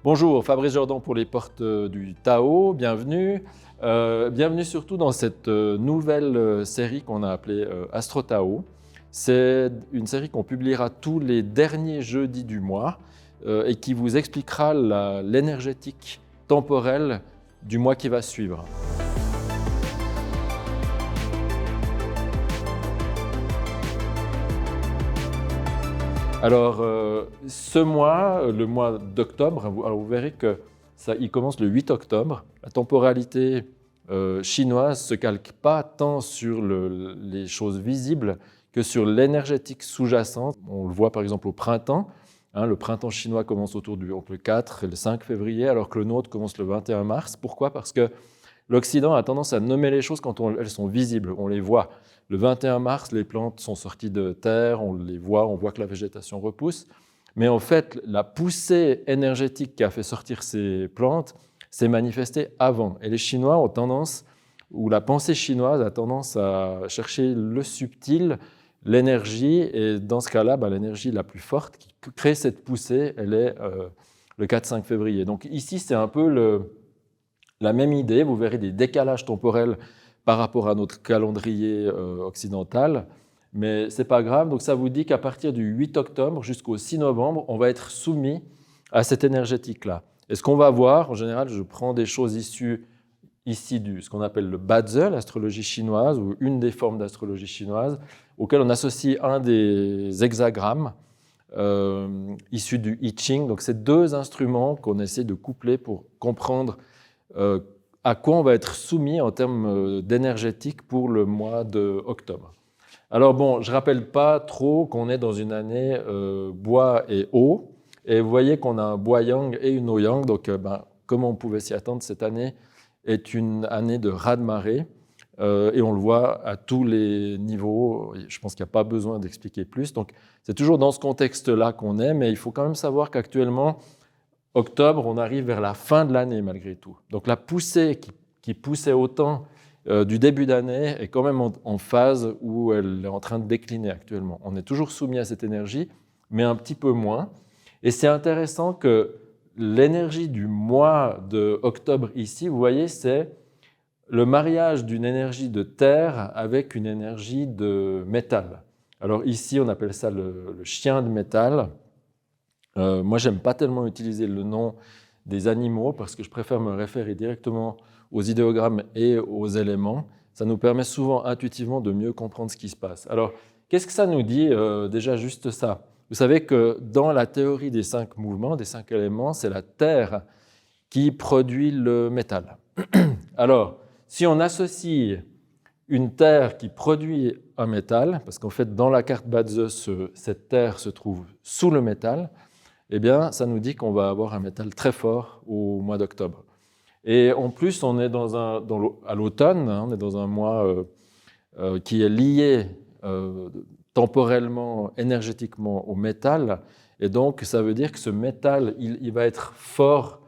Bonjour, Fabrice Jordan pour les portes du Tao, bienvenue. Bienvenue surtout dans cette nouvelle série qu'on a appelée Astro Tao. C'est une série qu'on publiera tous les derniers jeudis du mois et qui vous expliquera l'énergétique temporelle du mois qui va suivre. Alors, ce mois, le mois d'octobre, vous verrez qu'il commence le 8 octobre. La temporalité chinoise ne se calque pas tant sur les choses visibles que sur l'énergétique sous-jacente. On le voit par exemple au printemps. Le printemps chinois commence entre le 4 et le 5 février, alors que le nôtre commence le 21 mars. Pourquoi? Parce que l'Occident a tendance à nommer les choses quand elles sont visibles, on les voit. Le 21 mars, les plantes sont sorties de terre, on les voit, on voit que la végétation repousse. Mais en fait, la poussée énergétique qui a fait sortir ces plantes s'est manifestée avant. Et les Chinois ont tendance, ou la pensée chinoise a tendance à chercher le subtil, l'énergie. Et dans ce cas-là, l'énergie la plus forte qui crée cette poussée, elle est le 4-5 février. Donc ici, c'est un peu la même idée. Vous verrez des décalages temporels par rapport à notre calendrier occidental, mais ce n'est pas grave. Donc ça vous dit qu'à partir du 8 octobre jusqu'au 6 novembre, on va être soumis à cette énergétique-là. Et ce qu'on va voir, en général, je prends des choses issues ici de ce qu'on appelle le Bazi, l'astrologie chinoise, ou une des formes d'astrologie chinoise, auquel on associe un des hexagrammes issus du I Ching. Donc c'est deux instruments qu'on essaie de coupler pour comprendre à quoi on va être soumis en termes d'énergétique pour le mois d'octobre. Alors bon, je ne rappelle pas trop qu'on est dans une année bois et eau, et vous voyez qu'on a un bois yang et une eau yang, donc comme on pouvait s'y attendre, cette année est une année de raz-de-marée, et on le voit à tous les niveaux. Je pense qu'il n'y a pas besoin d'expliquer plus. Donc c'est toujours dans ce contexte-là qu'on est, mais il faut quand même savoir qu'actuellement, octobre, on arrive vers la fin de l'année malgré tout. Donc la poussée qui poussait autant du début d'année est quand même en phase où elle est en train de décliner actuellement. On est toujours soumis à cette énergie, mais un petit peu moins. Et c'est intéressant que l'énergie du mois d'octobre ici, vous voyez, c'est le mariage d'une énergie de terre avec une énergie de métal. Alors ici, on appelle ça le chien de métal. Moi, je n'aime pas tellement utiliser le nom des animaux parce que je préfère me référer directement aux idéogrammes et aux éléments. Ça nous permet souvent intuitivement de mieux comprendre ce qui se passe. Alors, qu'est-ce que ça nous dit déjà juste ça? Vous savez que dans la théorie des 5 mouvements, des 5 éléments, c'est la Terre qui produit le métal. Alors, si on associe une Terre qui produit un métal, parce qu'en fait, dans la carte Bazi, cette Terre se trouve sous le métal, eh bien, ça nous dit qu'on va avoir un métal très fort au mois d'octobre. Et en plus, on est à l'automne, on est dans un mois qui est lié temporellement, énergétiquement au métal. Et donc, ça veut dire que ce métal, il va être fort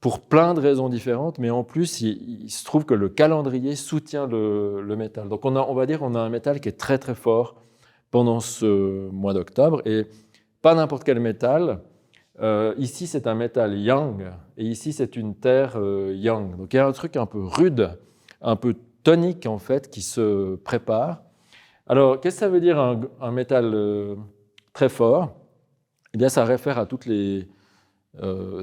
pour plein de raisons différentes, mais en plus, il se trouve que le calendrier soutient le métal. Donc, on va dire qu'on a un métal qui est très, très fort pendant ce mois d'octobre. Et pas n'importe quel métal. Ici, c'est un métal yang, et ici, c'est une terre yang. Donc, il y a un truc un peu rude, un peu tonique, en fait, qui se prépare. Alors, qu'est-ce que ça veut dire un métal très fort? Eh bien, ça réfère à toutes les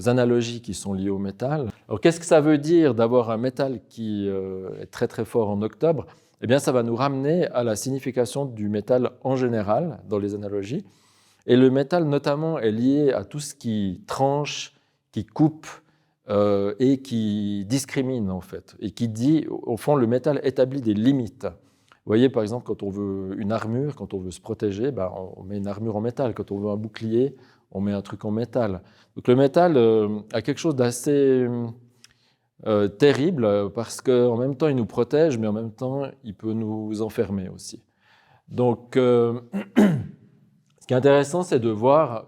analogies qui sont liées au métal. Alors, qu'est-ce que ça veut dire d'avoir un métal qui est très, très fort en octobre? Eh bien, ça va nous ramener à la signification du métal en général dans les analogies. Et le métal, notamment, est lié à tout ce qui tranche, qui coupe et qui discrimine, en fait. Et qui dit, au fond, le métal établit des limites. Vous voyez, par exemple, quand on veut une armure, quand on veut se protéger, on met une armure en métal. Quand on veut un bouclier, on met un truc en métal. Donc le métal a quelque chose d'assez terrible parce qu'en même temps, il nous protège, mais en même temps, il peut nous enfermer aussi. Donc, ce qui est intéressant, c'est de voir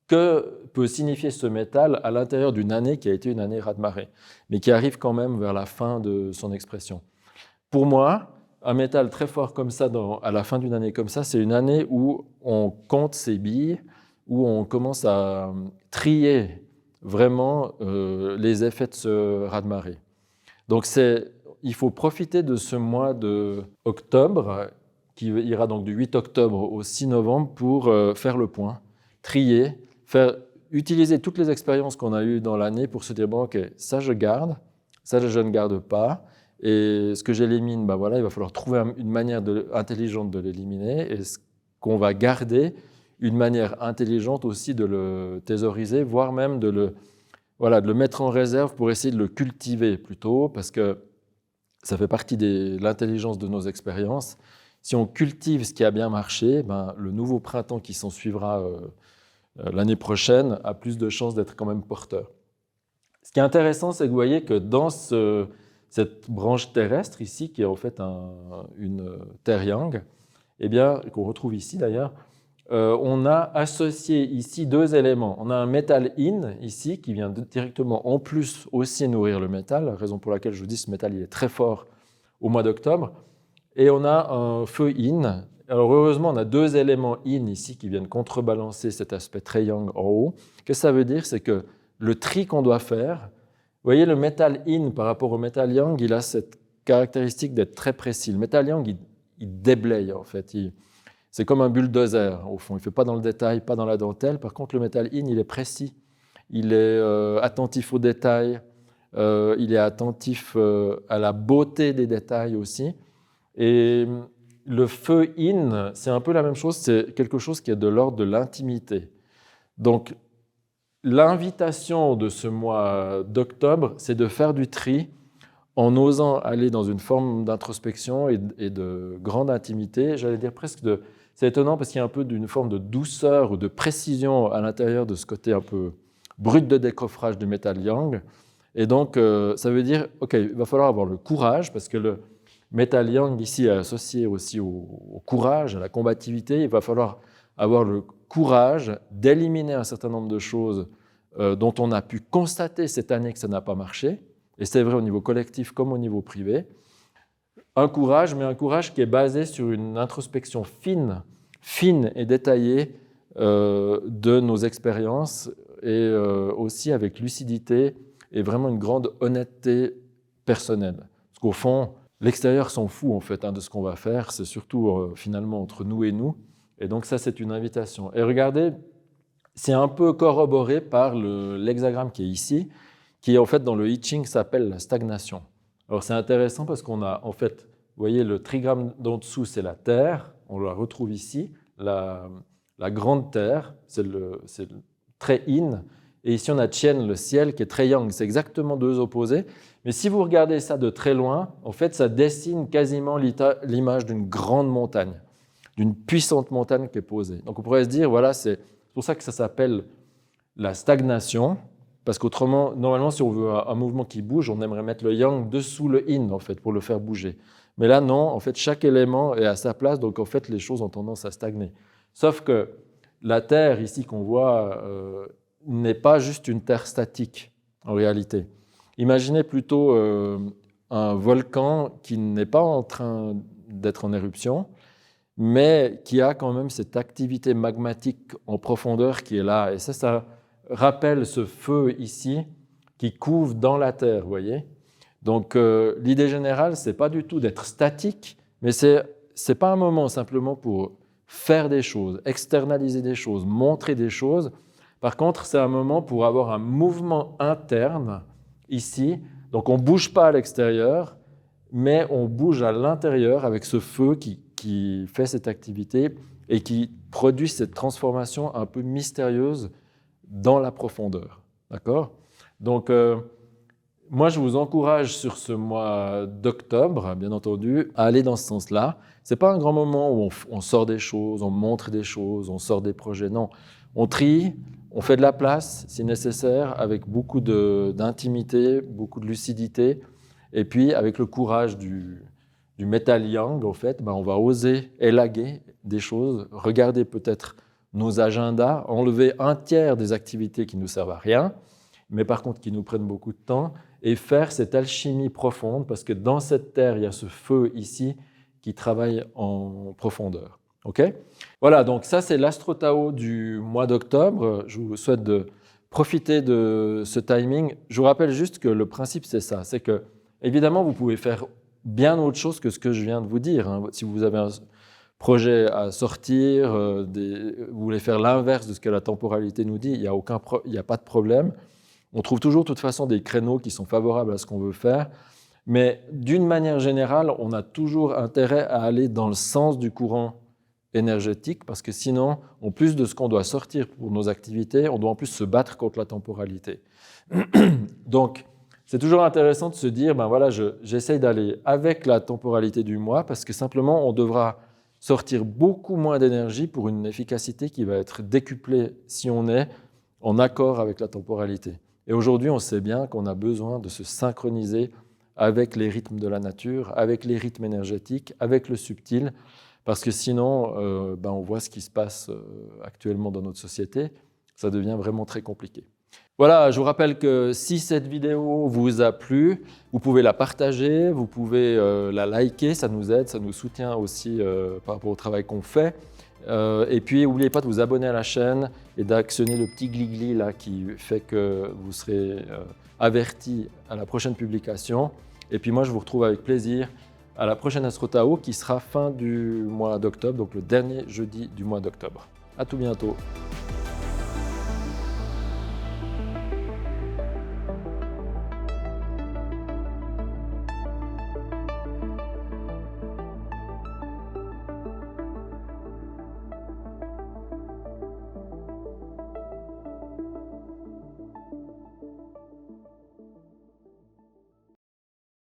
que peut signifier ce métal à l'intérieur d'une année qui a été une année raz-de-marée, mais qui arrive quand même vers la fin de son expression. Pour moi, un métal très fort comme ça, à la fin d'une année comme ça, c'est une année où on compte ses billes, où on commence à trier vraiment les effets de ce raz-de-marée. Donc il faut profiter de ce mois d'octobre, qui ira donc du 8 octobre au 6 novembre, pour faire le point, trier, utiliser toutes les expériences qu'on a eues dans l'année pour se dire, bon, ok, ça je garde, ça je ne garde pas, et ce que j'élimine, ben voilà, il va falloir trouver une manière intelligente de l'éliminer, et ce qu'on va garder, une manière intelligente aussi de le thésauriser, voire même de le mettre en réserve pour essayer de le cultiver plutôt, parce que ça fait partie de l'intelligence de nos expériences. Si on cultive ce qui a bien marché, ben, le nouveau printemps qui s'en suivra l'année prochaine a plus de chances d'être quand même porteur. Ce qui est intéressant, c'est que vous voyez que dans cette branche terrestre ici, qui est en fait une terre yang, eh bien, qu'on retrouve ici d'ailleurs, on a associé ici deux éléments. On a un métal in ici qui vient directement en plus aussi nourrir le métal, la raison pour laquelle je vous dis que ce métal il est très fort au mois d'octobre. Et on a un feu in. Alors heureusement, on a deux éléments in ici qui viennent contrebalancer cet aspect très yang en haut. Qu'est-ce que ça veut dire? C'est que le tri qu'on doit faire, vous voyez, le métal in par rapport au métal yang, il a cette caractéristique d'être très précis. Le métal yang, il déblaye en fait. C'est comme un bulldozer au fond. Il ne fait pas dans le détail, pas dans la dentelle. Par contre, le métal in, il est précis. Il est attentif aux détails. Il est attentif à la beauté des détails aussi. Et le feu in, c'est un peu la même chose, c'est quelque chose qui est de l'ordre de l'intimité. Donc, l'invitation de ce mois d'octobre, c'est de faire du tri en osant aller dans une forme d'introspection et de grande intimité. J'allais dire presque c'est étonnant parce qu'il y a un peu d'une forme de douceur ou de précision à l'intérieur de ce côté un peu brut de décoffrage du métal yang. Et donc, ça veut dire, OK, il va falloir avoir le courage parce que le métal yang ici est associé aussi au courage, à la combativité. Il va falloir avoir le courage d'éliminer un certain nombre de choses dont on a pu constater cette année que ça n'a pas marché. Et c'est vrai au niveau collectif comme au niveau privé. Un courage, mais un courage qui est basé sur une introspection fine et détaillée de nos expériences et aussi avec lucidité et vraiment une grande honnêteté personnelle. Parce qu'au fond, l'extérieur s'en fout en fait de ce qu'on va faire, c'est surtout finalement entre nous et nous. Et donc ça, c'est une invitation. Et regardez, c'est un peu corroboré par l'hexagramme qui est ici, qui en fait dans le I Ching s'appelle la stagnation. Alors c'est intéressant parce qu'on a en fait, vous voyez le trigramme d'en dessous, c'est la Terre, on la retrouve ici, la grande Terre, c'est le très yin, et ici on a Tien, le ciel, qui est très yang, c'est exactement deux opposés. Mais si vous regardez ça de très loin, en fait ça dessine quasiment l'image d'une grande montagne, d'une puissante montagne qui est posée. Donc on pourrait se dire, voilà, c'est pour ça que ça s'appelle la stagnation, parce qu'autrement, normalement, si on veut un mouvement qui bouge, on aimerait mettre le yang dessous le yin, en fait, pour le faire bouger. Mais là, non, en fait, chaque élément est à sa place, donc en fait, les choses ont tendance à stagner. Sauf que la Terre, ici, qu'on voit, n'est pas juste une Terre statique, en réalité. Imaginez plutôt un volcan qui n'est pas en train d'être en éruption, mais qui a quand même cette activité magmatique en profondeur qui est là. Et ça rappelle ce feu ici qui couve dans la terre, vous voyez. Donc l'idée générale, ce n'est pas du tout d'être statique, mais ce n'est pas un moment simplement pour faire des choses, externaliser des choses, montrer des choses. Par contre, c'est un moment pour avoir un mouvement interne ici. Donc on ne bouge pas à l'extérieur, mais on bouge à l'intérieur avec ce feu qui fait cette activité et qui produit cette transformation un peu mystérieuse dans la profondeur. D'accord? Donc, moi, je vous encourage sur ce mois d'octobre, bien entendu, à aller dans ce sens-là. Ce n'est pas un grand moment où on sort des choses, on montre des choses, on sort des projets. Non, on trie, on fait de la place, si nécessaire, avec beaucoup d'intimité, beaucoup de lucidité. Et puis, avec le courage du métal yang, en fait, on va oser élaguer des choses, regarder peut-être nos agendas, enlever un tiers des activités qui ne nous servent à rien, mais par contre qui nous prennent beaucoup de temps, et faire cette alchimie profonde, parce que dans cette terre, il y a ce feu ici qui travaille en profondeur. Okay ? Voilà, donc ça c'est l'Astro Tao du mois d'octobre. Je vous souhaite de profitez de ce timing. Je vous rappelle juste que le principe, c'est ça. C'est que, évidemment, vous pouvez faire bien autre chose que ce que je viens de vous dire. Hein. Si vous avez un projet à sortir, vous voulez faire l'inverse de ce que la temporalité nous dit, il n'y a pas de problème. On trouve toujours, de toute façon, des créneaux qui sont favorables à ce qu'on veut faire. Mais d'une manière générale, on a toujours intérêt à aller dans le sens du courant énergétique, parce que sinon, en plus de ce qu'on doit sortir pour nos activités, on doit en plus se battre contre la temporalité. Donc, c'est toujours intéressant de se dire, ben voilà, j'essaye d'aller avec la temporalité du mois, parce que simplement, on devra sortir beaucoup moins d'énergie pour une efficacité qui va être décuplée si on est en accord avec la temporalité. Et aujourd'hui, on sait bien qu'on a besoin de se synchroniser avec les rythmes de la nature, avec les rythmes énergétiques, avec le subtil, parce que sinon, on voit ce qui se passe actuellement dans notre société, ça devient vraiment très compliqué. Voilà, je vous rappelle que si cette vidéo vous a plu, vous pouvez la partager, vous pouvez la liker, ça nous aide, ça nous soutient aussi par rapport au travail qu'on fait. Et puis, n'oubliez pas de vous abonner à la chaîne et d'actionner le petit gli-gli là qui fait que vous serez averti à la prochaine publication. Et puis moi, je vous retrouve avec plaisir à la prochaine Astro Tao qui sera fin du mois d'octobre, donc le dernier jeudi du mois d'octobre. À tout bientôt.